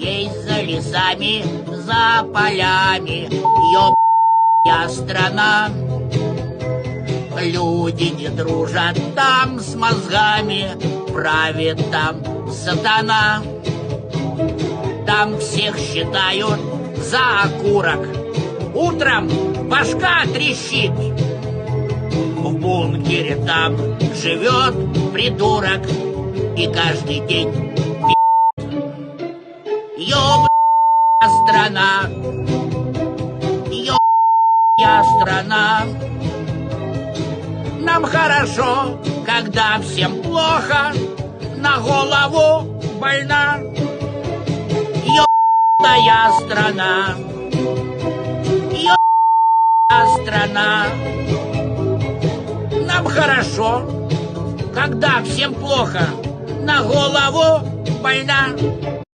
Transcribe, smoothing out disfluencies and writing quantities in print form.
есть за лесами, за полями, я страна. Люди не дружат там с мозгами, правит там сатана. Там всех считают за окурок, утром башка трещит. В бункере там живет придурок и каждый день ёбаная страна, ёбаная страна. Нам хорошо, когда всем плохо, на голову больна. Ёбаная страна, ёбаная страна. Нам хорошо, когда всем плохо, на голову больна.